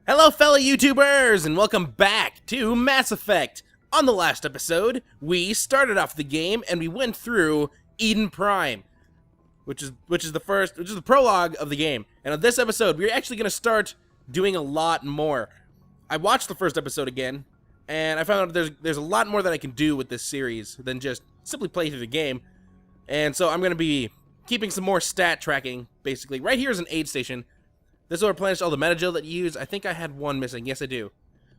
Hello, fellow YouTubers, and welcome back to Mass Effect. On the last episode, we started off the game and we went through Eden Prime, which is the prologue of the game. And on this episode, we're actually going to start doing a lot more. I watched the first episode again, and I found out there's a lot more that I can do with this series than just simply play through the game. And so I'm going to be keeping some more stat tracking, basically. Right here is an aid station. This will replenish all the metagel that you use. I think I had one missing. Yes, I do.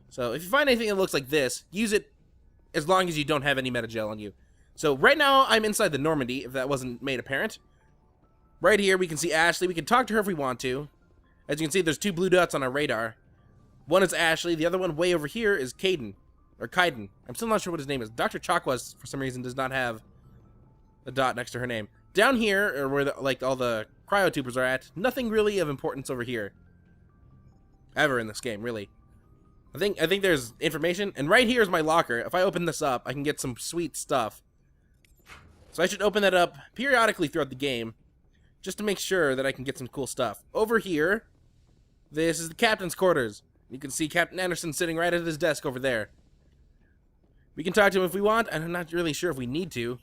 So if you find anything that looks like this, use it as long as you don't have any metagel on you. So right now, I'm inside the Normandy, if that wasn't made apparent. Right here, we can see Ashley. We can talk to her if we want to. As you can see, there's two blue dots on our radar. One is Ashley. The other one way over here is Caden. Or Kaiden. I'm still not sure what his name is. Dr. Chakwas, for some reason, does not have a dot next to her name. Down here, or where all the cryotubers are at, nothing really of importance over here. Ever in this game, really. I think there's information, and right here is my locker. If I open this up, I can get some sweet stuff. So I should open that up periodically throughout the game, just to make sure that I can get some cool stuff. Over here, this is the captain's quarters. You can see Captain Anderson sitting right at his desk over there. We can talk to him if we want, and I'm not really sure if we need to.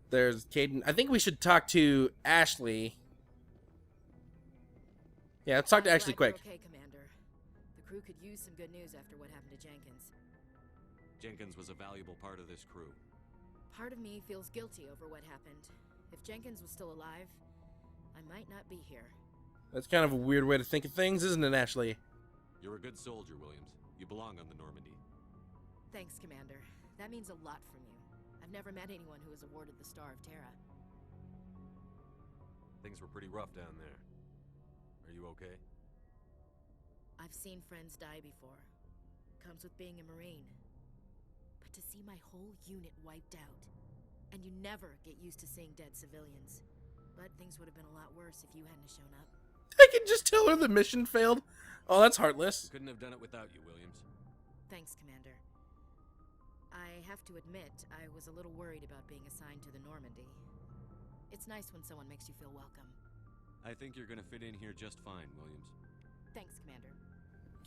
There's Caden. I think we should talk to Ashley. Yeah, let's talk to Ashley quick. Okay, Commander. The crew could use some good news after what happened to Jenkins. Jenkins was a valuable part of this crew. Part of me feels guilty over what happened. If Jenkins was still alive, I might not be here. That's kind of a weird way to think of things, isn't it, Ashley? You're a good soldier, Williams. You belong on the Normandy. Thanks, Commander. That means a lot from you. I've never met anyone who was awarded the Star of Terra. Things were pretty rough down there. Are you okay? I've seen friends die before. Comes with being a Marine. But to see my whole unit wiped out, and you never get used to seeing dead civilians. But things would have been a lot worse if you hadn't shown up. I can just tell her the mission failed. Oh, that's heartless. Couldn't have done it without you, Williams. Thanks, Commander. I have to admit, I was a little worried about being assigned to the Normandy. It's nice when someone makes you feel welcome. I think you're gonna fit in here just fine, Williams. Thanks, Commander.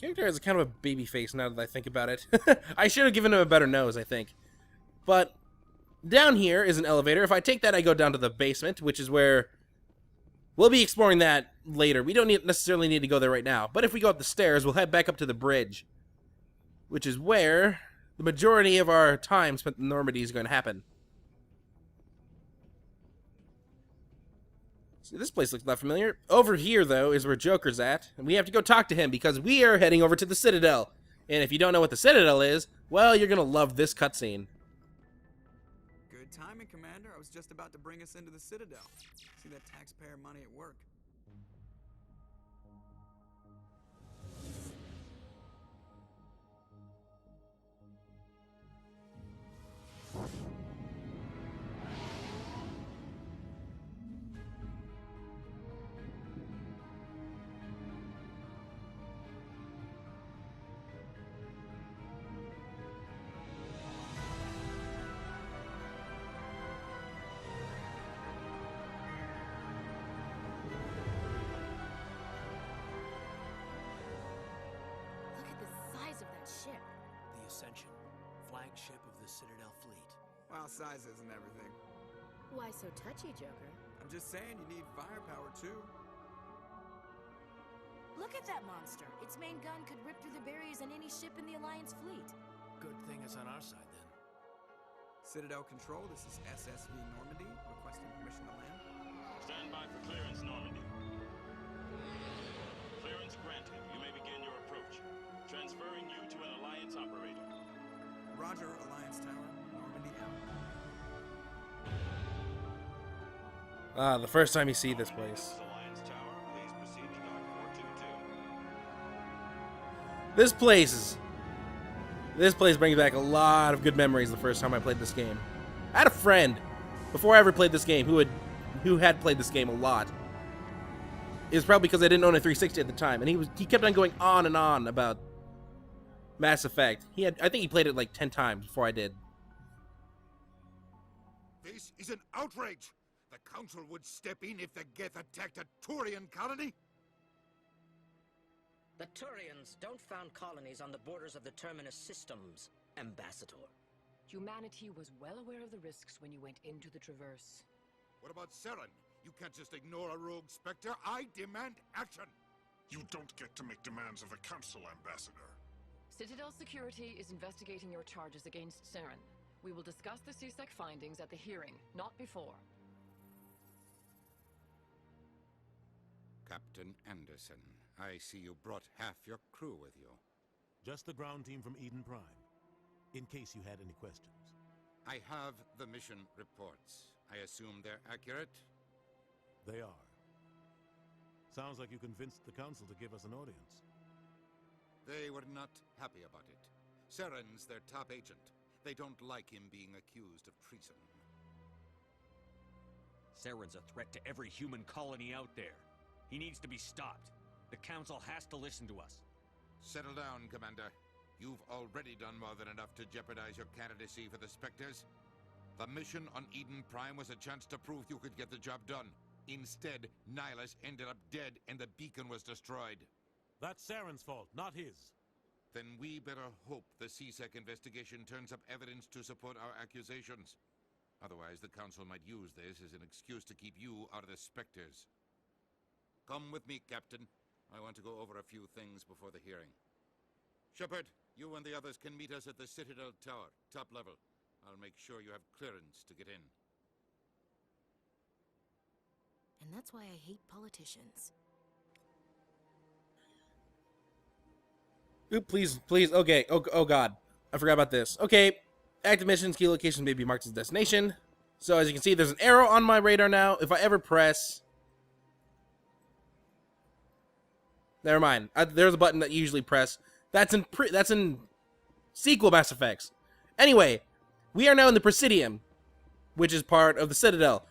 Character has kind of a baby face now that I think about it. I should have given him a better nose, I think. But down here is an elevator. If I take that, I go down to the basement, which is where we'll be exploring that later. We don't necessarily need to go there right now. But if we go up the stairs, we'll head back up to the bridge, which is where the majority of our time spent in Normandy is going to happen. See, this place looks not familiar. Over here, though, is where Joker's at, and we have to go talk to him because we are heading over to the Citadel. And if you don't know what the Citadel is, well, you're going to love this cutscene. Good timing, Commander. I was just about to bring us into the Citadel. See that taxpayer money at work. Look at the size of that ship. The Ascension, flagship of the Citadel fleet. Well, size isn't everything. Why so touchy, Joker? I'm just saying you need firepower, too. Look at that monster. Its main gun could rip through the barriers in any ship in the Alliance fleet. Good thing it's on our side, then. Citadel Control, this is SSV Normandy, requesting permission to land. Stand by for clearance, Normandy. Clearance granted. You may begin your approach. Transferring you to an Alliance operator. Roger, Alliance Tower, Normandy out. Ah, the first time you see this place. Alliance Tower, please proceed to dock 422. This place brings back a lot of good memories the first time I played this game. I had a friend, before I ever played this game, who had played this game a lot. It was probably because I didn't own a 360 at the time, and he kept on going on and on about Mass Effect. I think he played it like 10 times before I did. This is an outrage! The Council would step in if the Geth attacked a Turian colony? Turians don't found colonies on the borders of the Terminus systems, Ambassador. Humanity was well aware of the risks when you went into the Traverse. What about Seren? You can't just ignore a rogue Spectre. I demand action! You don't get to make demands of the Council, Ambassador. Citadel Security is investigating your charges against Seren. We will discuss the CSEC findings at the hearing, not before. Captain Anderson, I see you brought half your crew with you. Just the ground team from Eden Prime, in case you had any questions. I have the mission reports. I assume they're accurate? They are. Sounds like you convinced the Council to give us an audience. They were not happy about it. Seren's their top agent. They don't like him being accused of treason. Seren's a threat to every human colony out there. He needs to be stopped. The Council has to listen to us. Settle down, Commander. You've already done more than enough to jeopardize your candidacy for the Spectres. The mission on Eden Prime was a chance to prove you could get the job done. Instead, Nihilus ended up dead and the beacon was destroyed. That's Seren's fault, not his. Then we better hope the CSEC investigation turns up evidence to support our accusations. Otherwise, the Council might use this as an excuse to keep you out of the Spectres. Come with me, Captain. I want to go over a few things before the hearing. Shepard, you and the others can meet us at the Citadel Tower, top level. I'll make sure you have clearance to get in. And that's why I hate politicians. Ooh, please. Okay. Oh God. I forgot about this. Okay. Active missions, key locations may be marked as destination. So as you can see, there's an arrow on my radar now. If I ever press... Never mind. There's a button that you usually press. That's in sequel Mass Effects. Anyway, we are now in the Presidium, which is part of the Citadel.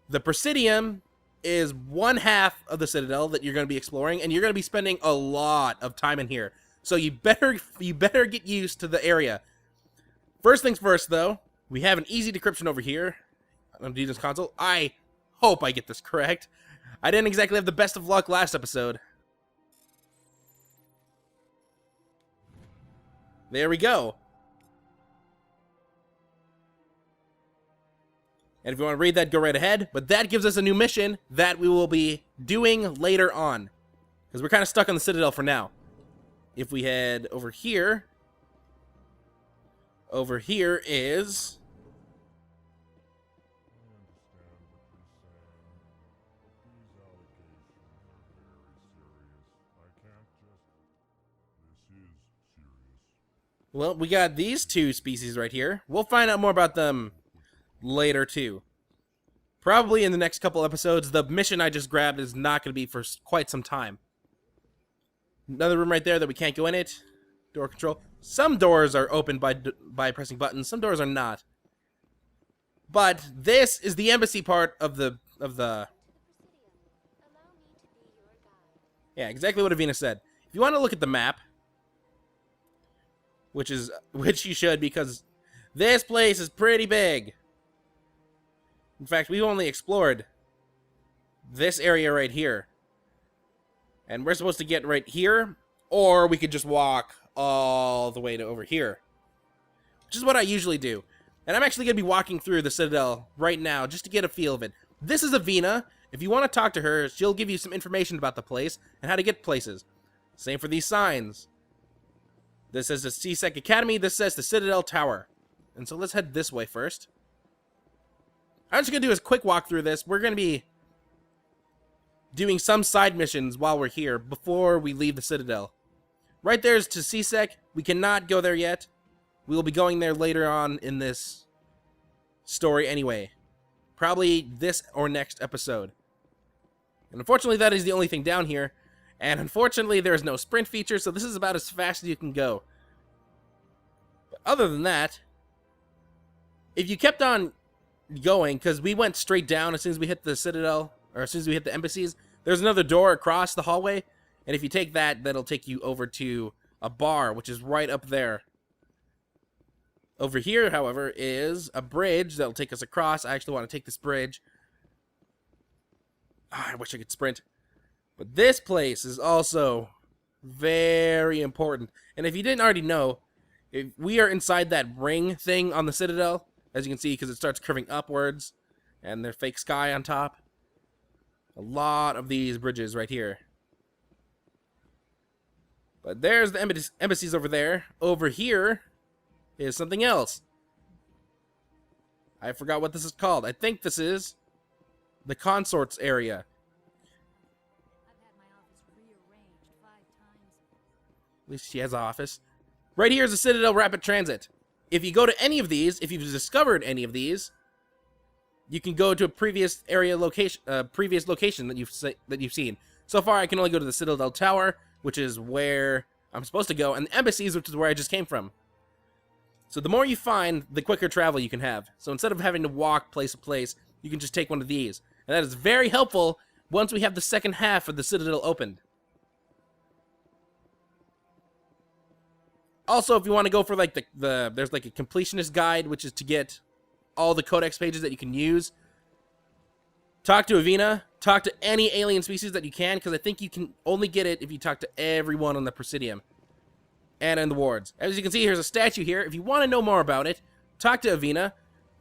The Presidium is one half of the Citadel that you're going to be exploring, and you're going to be spending a lot of time in here. So you better get used to the area. First things first, though, we have an easy decryption over here on the Demon's console. I hope I get this correct. I didn't exactly have the best of luck last episode. There we go. And if you want to read that, go right ahead. But that gives us a new mission that we will be doing later on. Because we're kind of stuck on the Citadel for now. If we head over here. Over here is... Well, we got these two species right here. We'll find out more about them later, too. Probably in the next couple episodes. The mission I just grabbed is not going to be for quite some time. Another room right there that we can't go in it. Door control. Some doors are opened by pressing buttons. Some doors are not. But this is the embassy part of the... Yeah, exactly what Avina said. If you want to look at the map... Which you should, because this place is pretty big. In fact, we've only explored this area right here. And we're supposed to get right here, or we could just walk all the way to over here. Which is what I usually do. And I'm actually going to be walking through the Citadel right now, just to get a feel of it. This is Avina. If you want to talk to her, she'll give you some information about the place, and how to get places. Same for these signs. This says the CSEC Academy. This says the Citadel Tower. And so let's head this way first. I'm just going to do a quick walk through this. We're going to be doing some side missions while we're here before we leave the Citadel. Right there is to CSEC. We cannot go there yet. We will be going there later on in this story anyway. Probably this or next episode. And unfortunately, that is the only thing down here. And unfortunately, there is no sprint feature, so this is about as fast as you can go. But other than that, if you kept on going, because we went straight down as soon as we hit the Citadel, or as soon as we hit the embassies, there's another door across the hallway, and if you take that, that'll take you over to a bar, which is right up there. Over here, however, is a bridge that'll take us across. I actually want to take this bridge. I wish I could sprint. But this place is also Very important. And if you didn't already know, if we are inside that ring thing on the Citadel, as you can see, because it starts curving upwards, and there's fake sky on top. A lot of these bridges right here. But there's the embassies over there. Over here is something else. I forgot what this is called. I think this is the consorts area. At least she has an office. Right here is the Citadel Rapid Transit. If you go to any of these, if you've discovered any of these, you can go to a previous location that you've seen. So far, I can only go to the Citadel Tower, which is where I'm supposed to go, and the embassies, which is where I just came from. So the more you find, the quicker travel you can have. So instead of having to walk place to place, you can just take one of these. And that is very helpful once we have the second half of the Citadel opened. Also, if you want to go for like there's like a completionist guide, which is to get all the codex pages that you can use. Talk to Avina. Talk to any alien species that you can, because I think you can only get it if you talk to everyone on the Presidium and in the wards. As you can see, here's a statue here. If you want to know more about it, talk to Avina.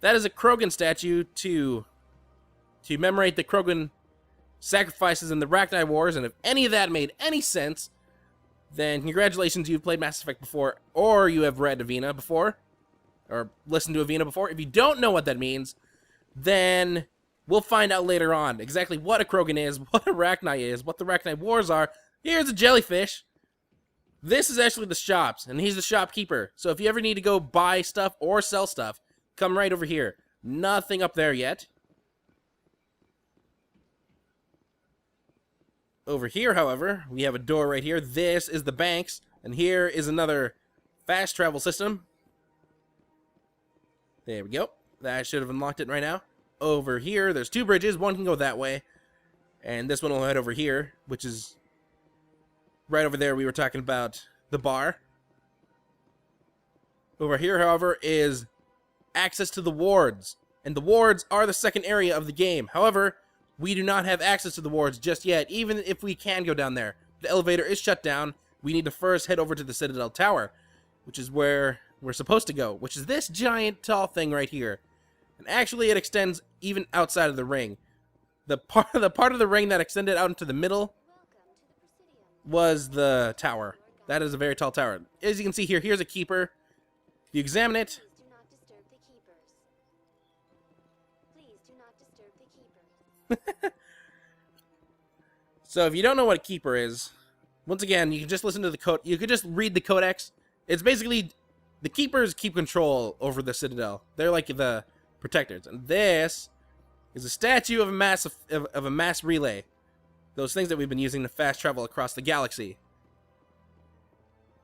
That is a Krogan statue to commemorate the Krogan sacrifices in the Rachni Wars, and if any of that made any sense, then congratulations, you've played Mass Effect before, or you have read Avina before, or listened to Avina before. If you don't know what that means, then we'll find out later on exactly what a Krogan is, what a Rachni is, what the Rachni Wars are. Here's a jellyfish. This is actually the shops, and he's the shopkeeper. So if you ever need to go buy stuff or sell stuff, come right over here. Nothing up there yet. Over here, however, we have a door right here. This is the banks, and here is another fast travel system. There we go. That should have unlocked it right now. Over here, there's two bridges. One can go that way, and this one will head over here, which is right over there. We were talking about the bar. Over here, however, is access to the wards, and the wards are the second area of the game. However, we do not have access to the wards just yet, even if we can go down there. The elevator is shut down. We need to first head over to the Citadel Tower, which is where we're supposed to go, which is this giant tall thing right here. And actually, it extends even outside of the ring. The part of the ring that extended out into the middle was the tower. That is a very tall tower. As you can see here, here's a keeper. If you examine it, so if you don't know what a keeper is, once again, you can just listen to the code. You could just read the codex. It's basically the keepers keep control over the Citadel. They're like the protectors. And this is a statue of a mass relay. Those things that we've been using to fast travel across the galaxy.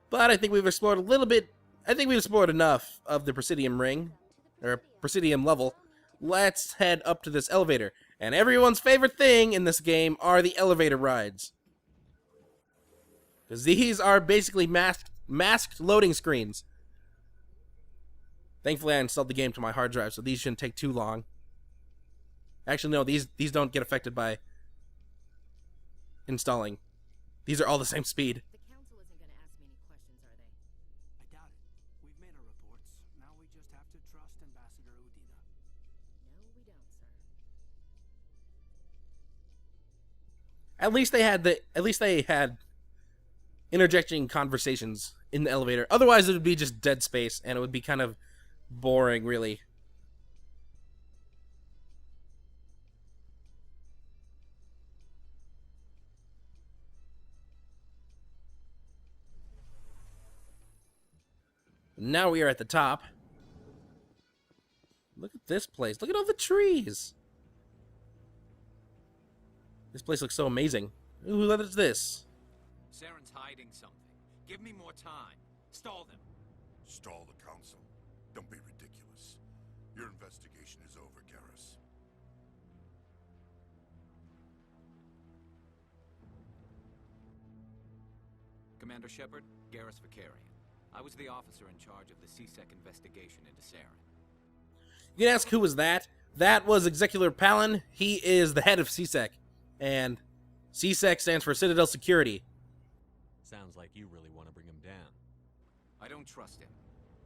But I think we've explored a little bit. I think we've explored enough of the Presidium ring, or Presidium level. Let's head up to this elevator. And everyone's favorite thing in this game are the elevator rides. Because these are basically masked loading screens. Thankfully, I installed the game to my hard drive, so these shouldn't take too long. Actually, no, these don't get affected by installing. These are all the same speed. The council isn't going to ask me any questions, are they? I doubt it. We've made our reports. Now we just have to trust Ambassador Udina. No, we don't, sir. At least they had interjecting conversations in the elevator. Otherwise, it would be just dead space, and it would be kind of boring, really. Now we are at the top. Look at this place. Look at all the trees. This place looks so amazing. Ooh, what is this? Saren's hiding something. Give me more time. Stall them. Stall the council. Don't be ridiculous. Your investigation is over, Garrus. Commander Shepard, Garrus Vicarian. I was the officer in charge of the CSEC investigation into Saren. You can ask who was that? That was Executor Palin. He is the head of CSEC. And CSEC stands for Citadel Security. Sounds like you really want to bring him down. I don't trust him.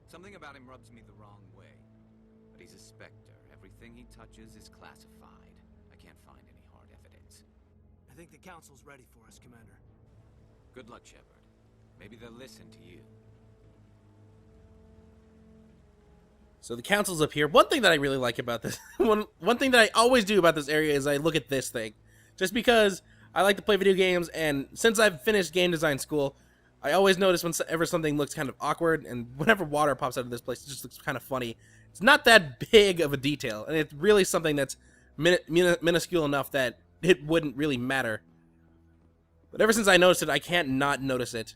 Something about him rubs me the wrong way. But he's a Spectre. Everything he touches is classified. I can't find any hard evidence. I think the Council's ready for us, Commander. Good luck, Shepard. Maybe they'll listen to you. So the council's up here. One thing that I really like about this, one thing that I always do about this area is I look at this thing. Just because I like to play video games, and since I've finished game design school, I always notice whenever something looks kind of awkward, and whenever water pops out of this place, it just looks kind of funny. It's not that big of a detail, and it's really something that's minuscule enough that it wouldn't really matter. But ever since I noticed it, I can't not notice it.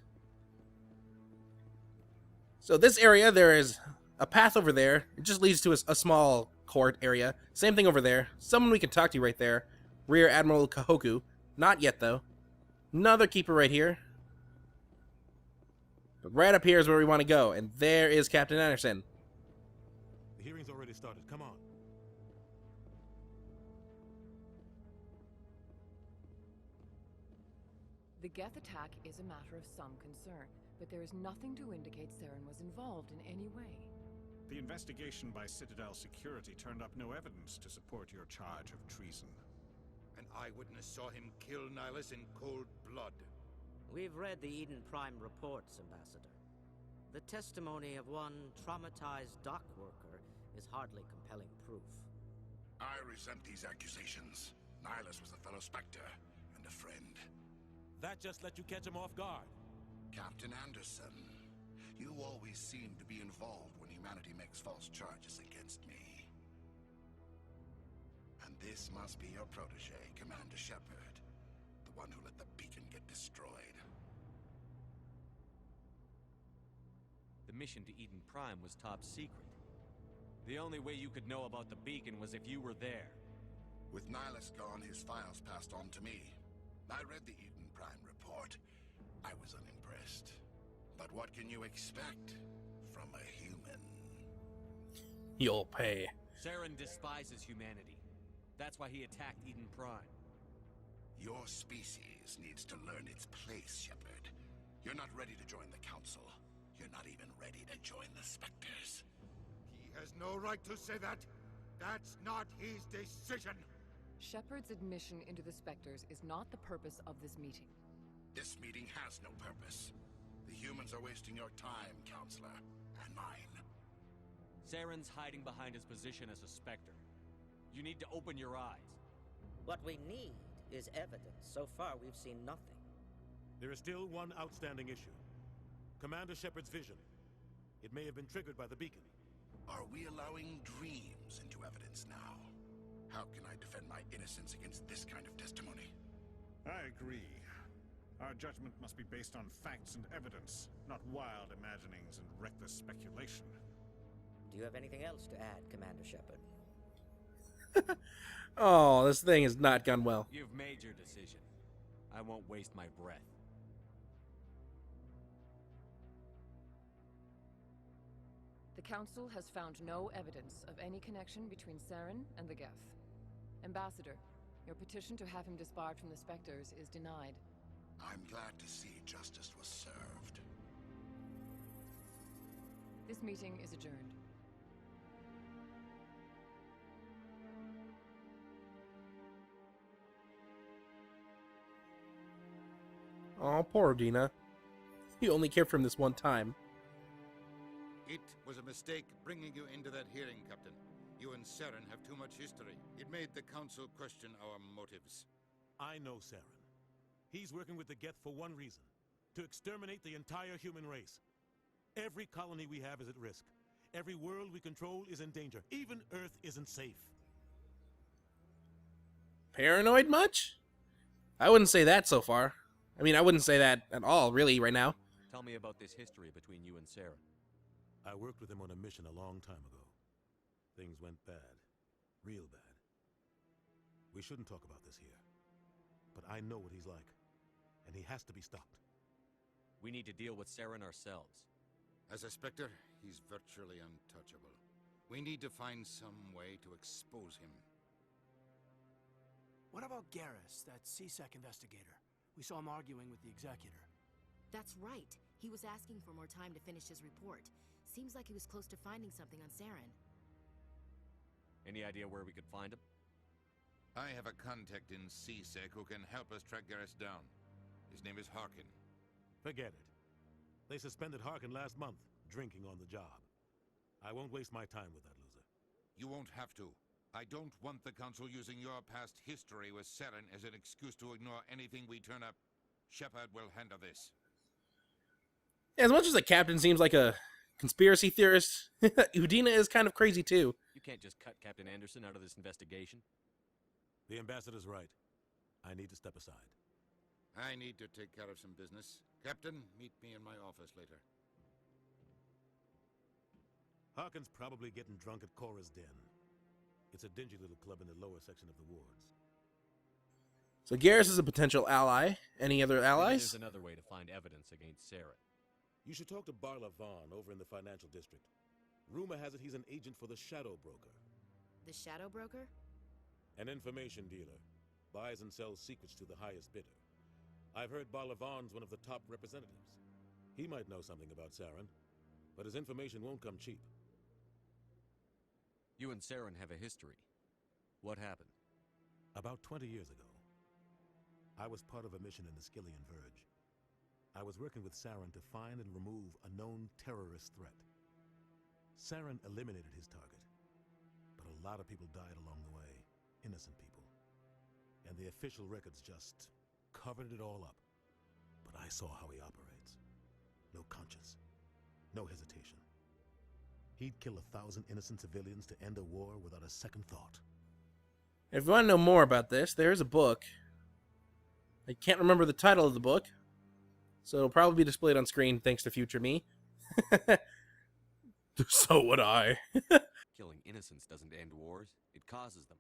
So this area, there is a path over there. It just leads to a small court area. Same thing over there. Someone we can talk to right there. Rear Admiral Kahoku. Not yet, though. Another keeper right here. But right up here is where we want to go. And there is Captain Anderson. The hearing's already started. Come on. The Geth attack is a matter of some concern, but there is nothing to indicate Saren was involved in any way. The investigation by Citadel Security turned up no evidence to support your charge of treason. An eyewitness saw him kill Nihilus in cold blood. We've read the Eden Prime reports, Ambassador. The testimony of one traumatized dock worker is hardly compelling proof. I resent these accusations. Nihilus was a fellow Spectre and a friend. That just let you catch him off guard. Captain Anderson, you always seem to be involved when humanity makes false charges against me. And this must be your protege, Commander Shepard, the one who let the beacon get destroyed. The mission to Eden Prime was top secret. The only way you could know about the beacon was if you were there. With Nihilus gone, his files passed on to me. I read the Eden Prime report. I was unimpressed. But what can you expect from a human? You'll pay. Saren despises humanity. That's why he attacked Eden Prime. Your species needs to learn its place, Shepard. You're not ready to join the Council. You're not even ready to join the Spectres. He has no right to say that. That's not his decision. Shepard's admission into the Spectres is not the purpose of this meeting. This meeting has no purpose. The humans are wasting your time, Counselor, and mine. Saren's hiding behind his position as a Spectre. You need to open your eyes. What we need is evidence. So far, we've seen nothing. There is still one outstanding issue. Commander Shepard's vision. It may have been triggered by the beacon. Are we allowing dreams into evidence now? How can I defend my innocence against this kind of testimony? I agree. Our judgment must be based on facts and evidence, not wild imaginings and reckless speculation. Do you have anything else to add, Commander Shepard? Oh, this thing has not gone well. You've made your decision. I won't waste my breath. The Council has found no evidence of any connection between Saren and the Geth. Ambassador, your petition to have him disbarred from the Spectres is denied. I'm glad to see justice was served. This meeting is adjourned. Oh, poor Dina. You only cared for him this one time. It was a mistake bringing you into that hearing, Captain. You and Saren have too much history. It made the Council question our motives. I know Saren. He's working with the Geth for one reason. To exterminate the entire human race. Every colony we have is at risk. Every world we control is in danger. Even Earth isn't safe. Paranoid much? I wouldn't say that so far. I mean, I wouldn't say that at all, really, right now. Tell me about this history between you and Saren. I worked with him on a mission a long time ago. Things went bad. Real bad. We shouldn't talk about this here. But I know what he's like. And he has to be stopped. We need to deal with Saren ourselves. As a Spectre, he's virtually untouchable. We need to find some way to expose him. What about Garrus, that CSEC investigator? We saw him arguing with the Executor. That's right. He was asking for more time to finish his report. Seems like he was close to finding something on Saren. Any idea where we could find him? I have a contact in CSEC who can help us track Garrus down. His name is Harkin. Forget it. They suspended Harkin last month, drinking on the job. I won't waste my time with that loser. You won't have to. I don't want the Council using your past history with Saren as an excuse to ignore anything we turn up. Shepard will handle this. As much as the captain seems like a conspiracy theorist, Udina is kind of crazy too. You can't just cut Captain Anderson out of this investigation. The ambassador's right. I need to step aside. I need to take care of some business. Captain, meet me in my office later. Harkin's probably getting drunk at Cora's Den. It's a dingy little club in the lower section of the wards. So Garrus is a potential ally. Any other Maybe allies? there's another way to find evidence against Saren. You should talk to Barla Vaughn over in the financial district. Rumor has it he's an agent for the Shadow Broker. The Shadow Broker? An information dealer. Buys and sells secrets to the highest bidder. I've heard Barla Vaughn's one of the top representatives. He might know something about Saren, but his information won't come cheap. You and Saren have a history. What happened? About 20 years ago, I was part of a mission in the Skillian Verge. I was working with Saren to find and remove a known terrorist threat. Saren eliminated his target, but a lot of people died along the way, innocent people. And the official records just covered it all up. But I saw how he operates. No conscience, no hesitation. He'd kill 1,000 innocent civilians to end a war without a second thought. If you want to know more about this, there's a book. I can't remember the title of the book, so it'll probably be displayed on screen thanks to future me. So would I. Killing innocents doesn't end wars, it causes them.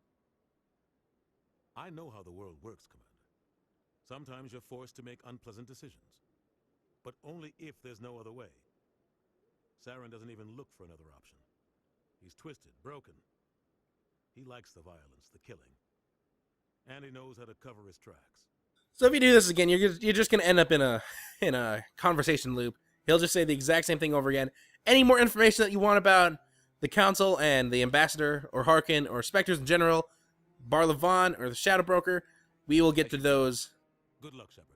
I know how the world works, Commander. Sometimes you're forced to make unpleasant decisions. But only if there's no other way. Saren doesn't even look for another option. He's twisted, broken. He likes the violence, the killing. And he knows how to cover his tracks. So if you do this again, you're just gonna end up in a conversation loop. He'll just say the exact same thing over again. Any more information that you want about the Council and the Ambassador or Harkin or Spectres in general, Barla Vaughn or the Shadow Broker, we will get to those. Good luck, Shepard.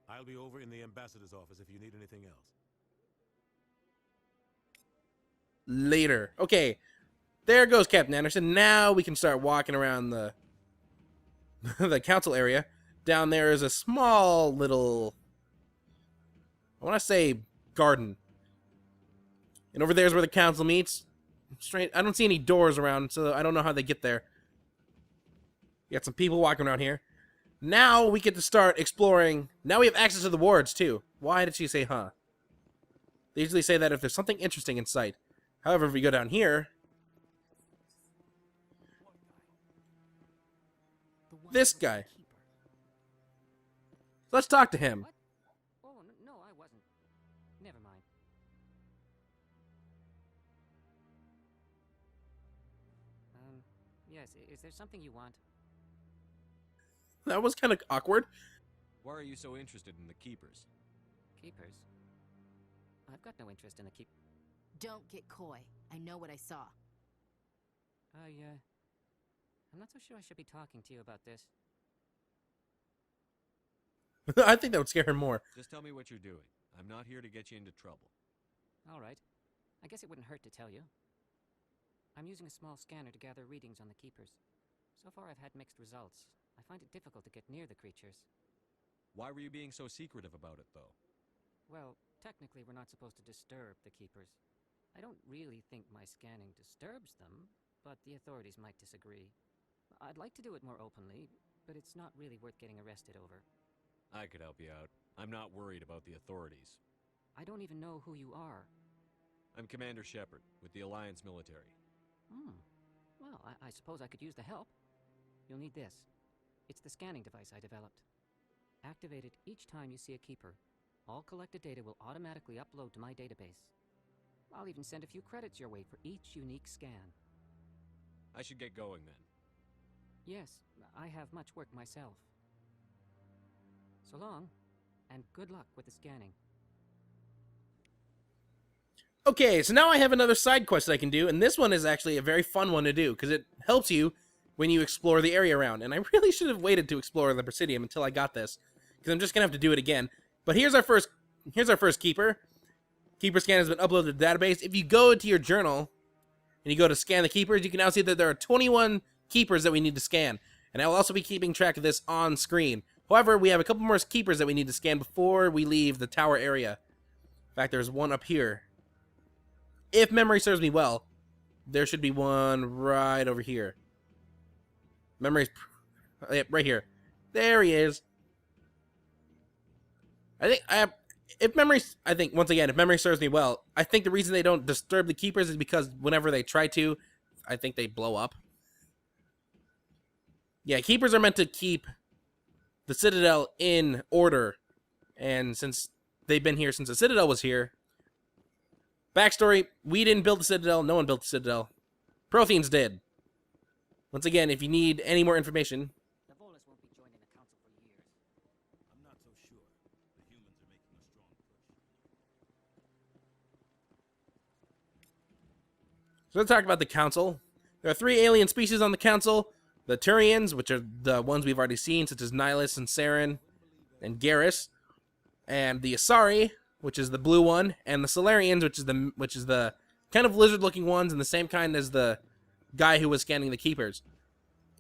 I'll be over in the Ambassador's office if you need anything else. Later. Okay, there goes Captain Anderson. Now we can start walking around the the Council area. Down there is a small little, I want to say, garden. And over there is where the Council meets. Straight, I don't see any doors around, so I don't know how they get there. You got some people walking around here. Now we get to start exploring. Now we have access to the wards, too. Why did she say, huh? They usually say that if there's something interesting in sight. However, if we go down here, this guy. Let's talk to him. What? Oh, no, I wasn't. Never mind. Yes, is there something you want? That was kind of awkward. Why are you so interested in the Keepers? Keepers? I've got no interest in the Don't get coy. I know what I saw. I'm not so sure I should be talking to you about this. I think that would scare him more. Just tell me what you're doing. I'm not here to get you into trouble. All right. I guess it wouldn't hurt to tell you. I'm using a small scanner to gather readings on the Keepers. So far I've had mixed results. I find it difficult to get near the creatures. Why were you being so secretive about it, though? Well, technically we're not supposed to disturb the Keepers. I don't really think my scanning disturbs them, but the authorities might disagree. I'd like to do it more openly, but it's not really worth getting arrested over. I could help you out. I'm not worried about the authorities. I don't even know who you are. I'm Commander Shepard, with the Alliance military. Well, I suppose I could use the help. You'll need this. It's the scanning device I developed. Activate it each time you see a Keeper. All collected data will automatically upload to my database. I'll even send a few credits your way for each unique scan. I should get going, then. Yes, I have much work myself. So long. And good luck with the scanning. Okay, so now I have another side quest that I can do, and this one is actually a very fun one to do, because it helps you when you explore the area around. And I really should have waited to explore the Presidium until I got this, because I'm just going to have to do it again. But here's our first keeper. Keeper scan has been uploaded to the database. If you go to your journal, and you go to scan the keepers, you can now see that there are 21 keepers that we need to scan. And I will also be keeping track of this on screen. However, we have a couple more keepers that we need to scan before we leave the tower area. In fact, there's one up here. If memory serves me well, there should be one right over here. Memory's... Yep, right here. There he is. If memory serves me well, I think the reason they don't disturb the keepers is because whenever they try to, I think they blow up. Yeah, keepers are meant to keep the Citadel in order. And since they've been here since the Citadel was here... Backstory, we didn't build the Citadel, no one built the Citadel. Protheans did. Once again, if you need any more information... The Volus won't be joining the Council for years. I'm not so sure. The humans are making a strong push. So let's talk about the Council. There are 3 alien species on the Council. The Turians, which are the ones we've already seen, such as Nihilus and Saren and Garrus. And the Asari, which is the blue one, and the Solarians, which is the kind of lizard-looking ones, and the same kind as the guy who was scanning the keepers.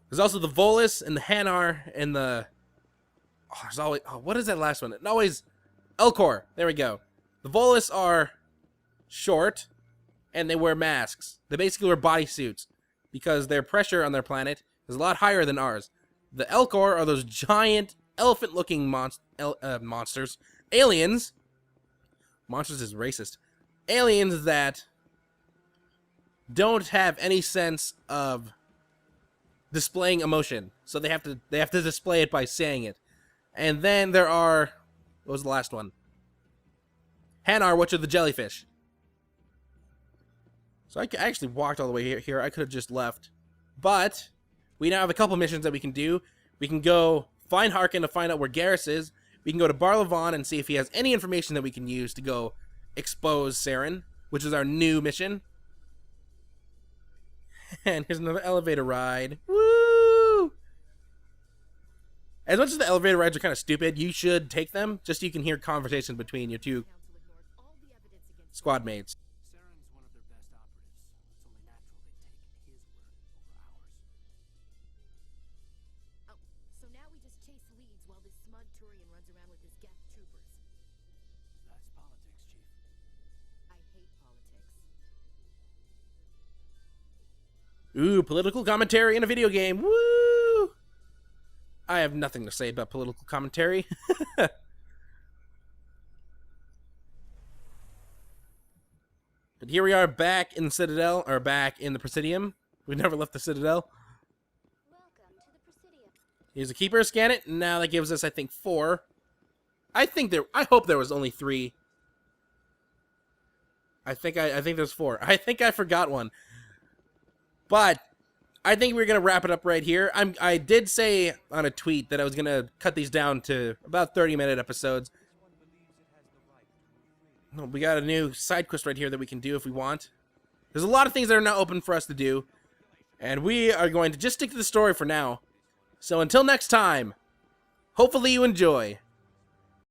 There's also the Volus and the Hanar and the... Oh, there's always... Oh, what is that last one? Always... Elcor. There we go. The Volus are short, and they wear masks. They basically wear bodysuits, because their pressure on their planet is a lot higher than ours. The Elcor are those giant, elephant-looking monsters. Aliens... Monsters is racist. Aliens that don't have any sense of displaying emotion, so they have to display it by saying it. And then there are, what was the last one? Hanar, which are the jellyfish. So I actually walked all the way here. I could have just left, but we now have a couple missions that we can do. We can go find Harkin to find out where Garrus is. We can go to Barlavon and see if he has any information that we can use to go expose Saren, which is our new mission. And here's another elevator ride. Woo! As much as the elevator rides are kind of stupid, you should take them just so you can hear conversations between your 2 squad mates. Saren's one of their best operatives. It's only natural they take his word over ours. Oh, so now we just chase leads while this smug Turian runs around with his Geth troopers. That's politics, Chief. I hate politics. Ooh, political commentary in a video game. Woo! I have nothing to say about political commentary. But here we are back in the Citadel, or back in the Presidium. We never left the Citadel. Welcome to the Presidium. Here's a keeper, scan it, and now that gives us, I think, 4. I hope there was only 3. I think there's 4. I think I forgot one. But I think we're gonna wrap it up right here. I did say on a tweet that I was gonna cut these down to about 30-minute episodes. No, we got a new side quest right here that we can do if we want. There's a lot of things that are now open for us to do, and we are going to just stick to the story for now. So until next time, hopefully you enjoy.